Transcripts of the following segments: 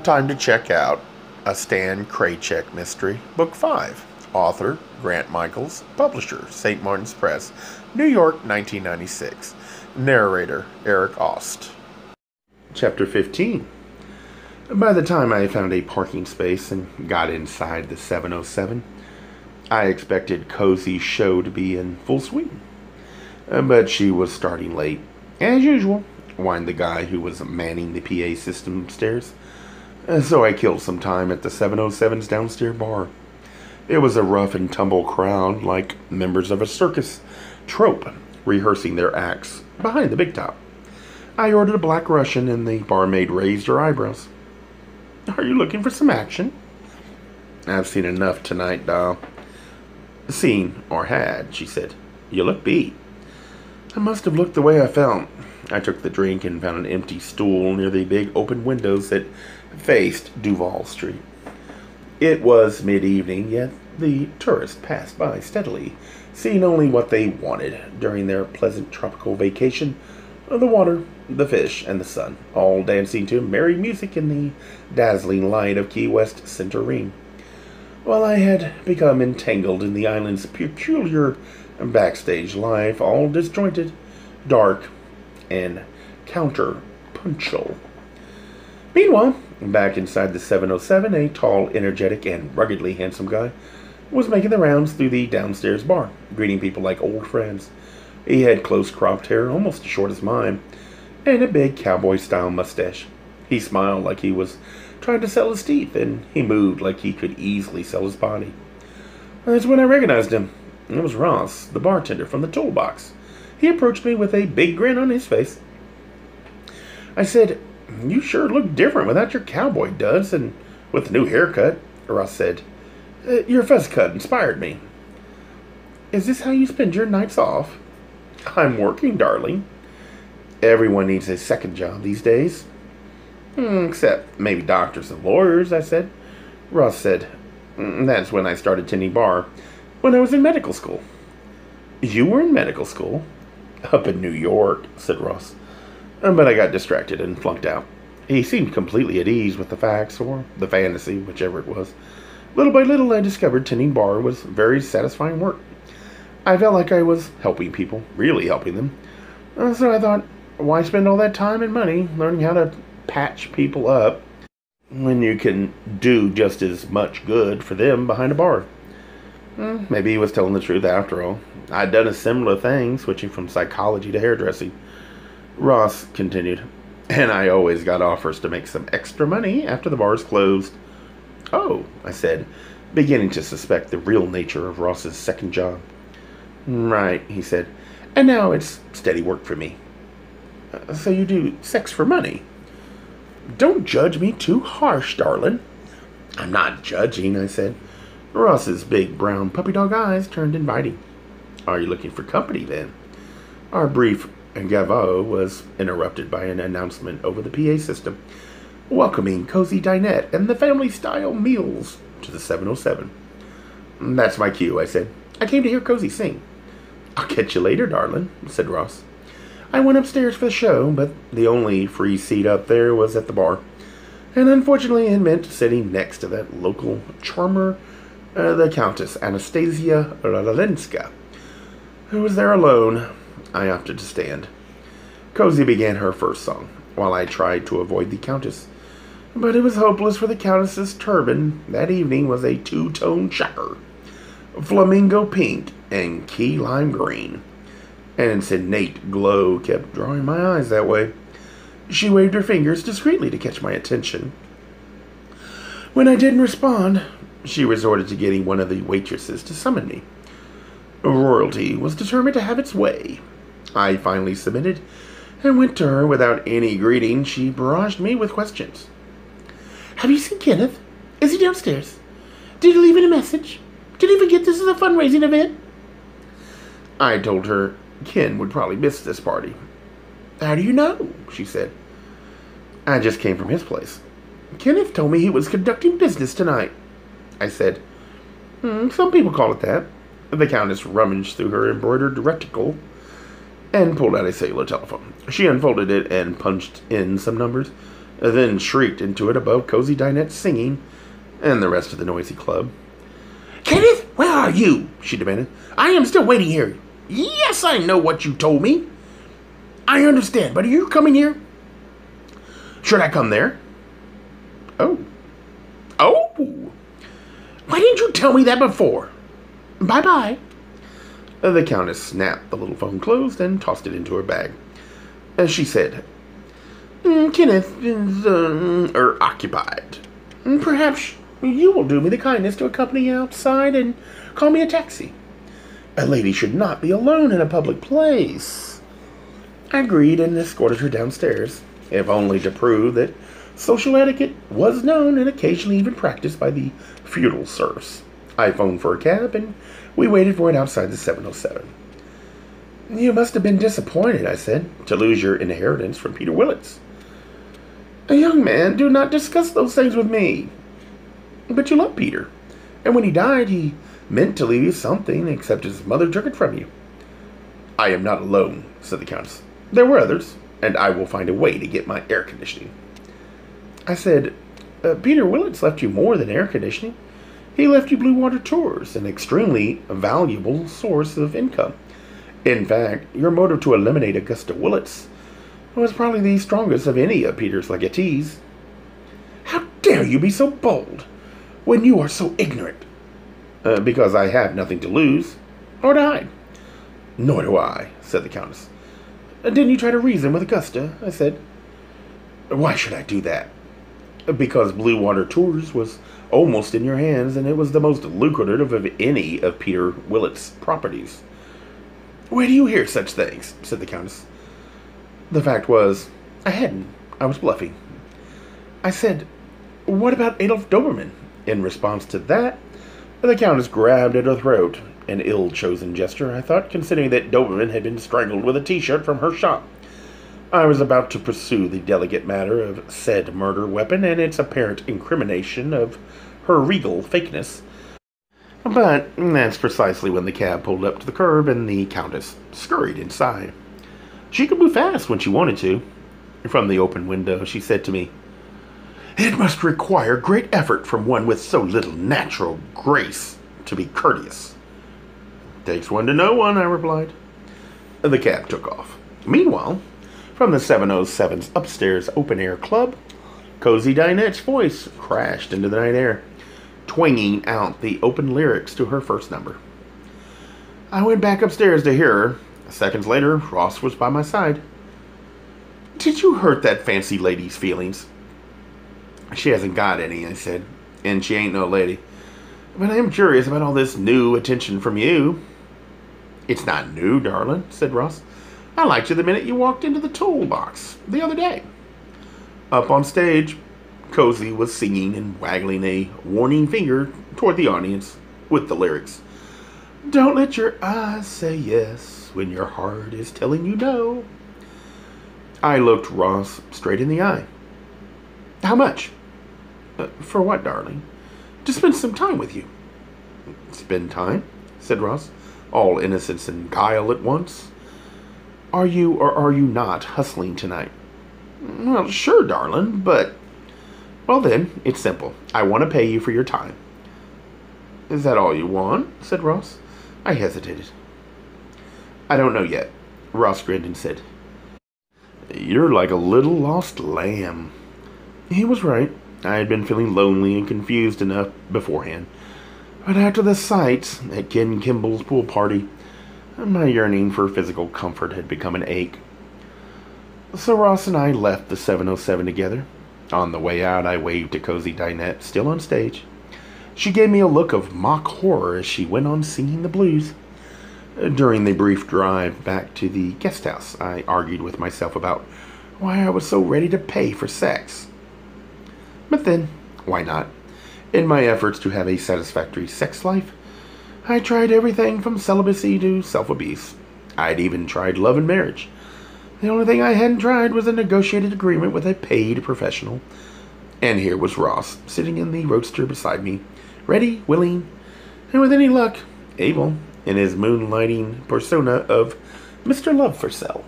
Time to check out a Stan Kraychik mystery, Book 5. Author, Grant Michaels. Publisher, St. Martin's Press, New York, 1996. Narrator, Eric Aust. Chapter 15. By the time I found a parking space and got inside the 707, I expected Cozy's show to be in full swing. But she was starting late. As usual, whined the guy who was manning the PA system upstairs. So I killed some time at the 707's downstairs bar. It was a rough and tumble crowd, like members of a circus troupe, rehearsing their acts behind the big top. I ordered a Black Russian, and the barmaid raised her eyebrows. "Are you looking for some action?" "I've seen enough tonight, doll." "Seen, or had," she said. "You look beat." I must have looked the way I felt. I took the drink and found an empty stool near the big open windows that faced Duval Street. It was mid-evening, yet the tourists passed by steadily, seeing only what they wanted during their pleasant tropical vacation: the water, the fish, and the sun, all dancing to merry music in the dazzling light of Key West Center Ring. While I had become entangled in the island's peculiar backstage life, all disjointed, dark, and counter-punchal. Meanwhile, back inside the 707, a tall, energetic, and ruggedly handsome guy was making the rounds through the downstairs bar, greeting people like old friends. He had close-cropped hair, almost as short as mine, and a big cowboy-style mustache. He smiled like he was trying to sell his teeth, and he moved like he could easily sell his body. That's when I recognized him. It was Ross, the bartender from the toolbox. He approached me with a big grin on his face. I said, "You sure look different without your cowboy duds and with the new haircut." Ross said, "Your fuzz cut inspired me." "Is this how you spend your nights off?" "I'm working, darling." "Everyone needs a second job these days." "Except maybe doctors and lawyers," I said. Ross said, "That's when I started tending bar, when I was in medical school." "You were in medical school?" "Up in New York," said Ross. But I got distracted and flunked out. He seemed completely at ease with the facts, or the fantasy, whichever it was. Little by little, I discovered tending bar was very satisfying work. I felt like I was helping people, really helping them. So I thought, why spend all that time and money learning how to patch people up when you can do just as much good for them behind a bar? Maybe he was telling the truth after all. I'd done a similar thing, switching from psychology to hairdressing. Ross continued, "And I always got offers to make some extra money after the bars closed." "Oh," I said, beginning to suspect the real nature of Ross's second job. "Right," he said, "and now it's steady work for me." "So you do sex for money?" "Don't judge me too harsh, darling." "I'm not judging," I said. Ross's big brown puppy dog eyes turned inviting. "Are you looking for company, then?" Our brief gavotte was interrupted by an announcement over the PA system, welcoming Cozy dinette and the family-style meals to the 707. "That's my cue," I said. "I came to hear Cozy sing." "I'll catch you later, darling," said Ross. I went upstairs for the show, but the only free seat up there was at the bar, and unfortunately it meant sitting next to that local charmer, the Countess Anastasia Lalenska, who was there alone. I opted to stand. Cozy began her first song, while I tried to avoid the Countess. But it was hopeless, for the Countess's turban that evening was a two-tone checker: flamingo pink and key lime green. And its innate glow kept drawing my eyes that way. She waved her fingers discreetly to catch my attention. When I didn't respond, she resorted to getting one of the waitresses to summon me. Royalty was determined to have its way. I finally submitted and went to her. Without any greeting, she barraged me with questions. "Have you seen Kenneth? Is he downstairs? Did he leave any message? Did he forget this is a fundraising event?" I told her Ken would probably miss this party. "How do you know?" she said. "I just came from his place. Kenneth told me he was conducting business tonight." I said, "Some people call it that." The Countess rummaged through her embroidered reticule and pulled out a cellular telephone. She unfolded it and punched in some numbers. then shrieked into it above Cozy Dinette's singing and the rest of the noisy club. "Kenneth, where are you?" she demanded. "I am still waiting here." "Yes, I know what you told me." "I understand, but are you coming here?" "Should I come there?" "Oh. Oh. Why didn't you tell me that before?" "Bye-bye." The Countess snapped the little phone closed and tossed it into her bag. As she said, "Kenneth is, occupied. Perhaps you will do me the kindness to accompany you outside and call me a taxi. A lady should not be alone in a public place." I agreed and escorted her downstairs, if only to prove that social etiquette was known and occasionally even practiced by the feudal serfs. I phoned for a cab, and we waited for it outside the 707. "You must have been disappointed," I said, "to lose your inheritance from Peter Willits." "A young man, do not discuss those things with me." "But you love Peter, and when he died, he meant to leave you something, except his mother took it from you." "I am not alone," said the Countess. "There were others, and I will find a way to get my air conditioning." I said, "Peter Willits left you more than air conditioning. He left you Blue Water Tours, an extremely valuable source of income. In fact, your motive to eliminate Augusta Willits was probably the strongest of any of Peter's legatees." "How dare you be so bold, when you are so ignorant?" Because I have nothing to lose, or to hide." "Nor do I," said the Countess. "Didn't you try to reason with Augusta?" I said. "Why should I do that?" "Because Blue Water Tours was almost in your hands, and it was the most lucrative of any of Peter Willits' properties." "Where do you hear such things?" said the Countess. The fact was, I hadn't. I was bluffing. I said, "What about Adolf Dobermann?" In response to that, the Countess grabbed at her throat, an ill-chosen gesture, I thought, considering that Dobermann had been strangled with a T-shirt from her shop. I was about to pursue the delicate matter of said murder weapon and its apparent incrimination of her regal fakeness. But that's precisely when the cab pulled up to the curb and the Countess scurried inside. She could move fast when she wanted to. From the open window, she said to me, "It must require great effort from one with so little natural grace to be courteous." "Takes one to know one," I replied. The cab took off. Meanwhile, from the 707's upstairs open-air club, Cozy Dinette's voice crashed into the night air, twanging out the open lyrics to her first number. I went back upstairs to hear her. Seconds later, Ross was by my side. "Did you hurt that fancy lady's feelings?" "She hasn't got any," I said, "and she ain't no lady. But I am curious about all this new attention from you." "It's not new, darling," said Ross. "I liked you the minute you walked into the toolbox the other day." Up on stage, Cozy was singing and waggling a warning finger toward the audience with the lyrics, "Don't let your eyes say yes when your heart is telling you no." I looked Ross straight in the eye. "How much?" "For what, darling?" "To spend some time with you." "Spend time?" said Ross, all innocence and guile at once. "Are you or are you not hustling tonight?" "Well, sure, darling, but..." "Well then, it's simple. I want to pay you for your time." "Is that all you want?" said Ross. I hesitated. "I don't know yet." Ross grinned and said, "You're like a little lost lamb." He was right. I had been feeling lonely and confused enough beforehand. But after the sights at Ken Kimball's pool party, my yearning for physical comfort had become an ache. So Ross and I left the 707 together. On the way out, I waved to Cozy Dinette, still on stage. She gave me a look of mock horror as she went on singing the blues. During the brief drive back to the guest house, I argued with myself about why I was so ready to pay for sex. But then, why not? In my efforts to have a satisfactory sex life, I tried everything from celibacy to self-abuse. I'd even tried love and marriage. The only thing I hadn't tried was a negotiated agreement with a paid professional. And here was Ross, sitting in the roadster beside me, ready, willing, and with any luck, able, in his moonlighting persona of Mr. Love for Sale.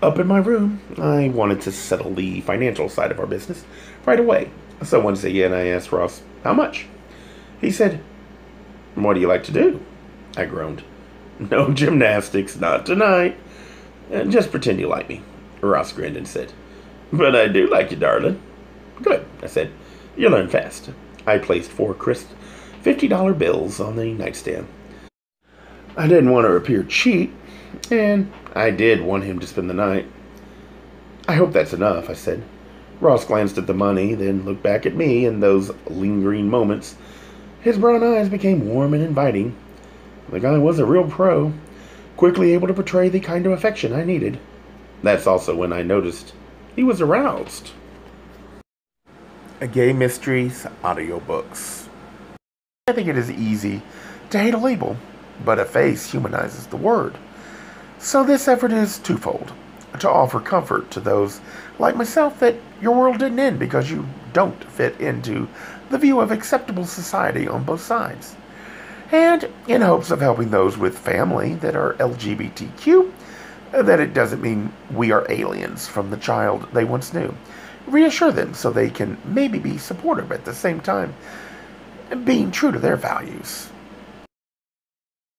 Up in my room, I wanted to settle the financial side of our business right away. So once again, I asked Ross, how much? He said, what do you like to do? I groaned. No gymnastics, not tonight. Just pretend you like me. Ross grinned and said, but I do like you, darling. Good, I said. You learn fast. I placed 4 crisp $50 bills on the nightstand. I didn't want to appear cheap, and I did want him to spend the night. I hope that's enough, I said. Ross glanced at the money, then looked back at me in those lingering moments. His brown eyes became warm and inviting. The guy was a real pro, quickly able to portray the kind of affection I needed. That's also when I noticed he was aroused. A Gay Mysteries audiobooks. I think it is easy to hate a label, but a face humanizes the word. So this effort is twofold: to offer comfort to those like myself that your world didn't end because you don't fit into the view of acceptable society on both sides, and in hopes of helping those with family that are LGBTQ, that it doesn't mean we are aliens from the child they once knew. Reassure them so they can maybe be supportive at the same time, being true to their values.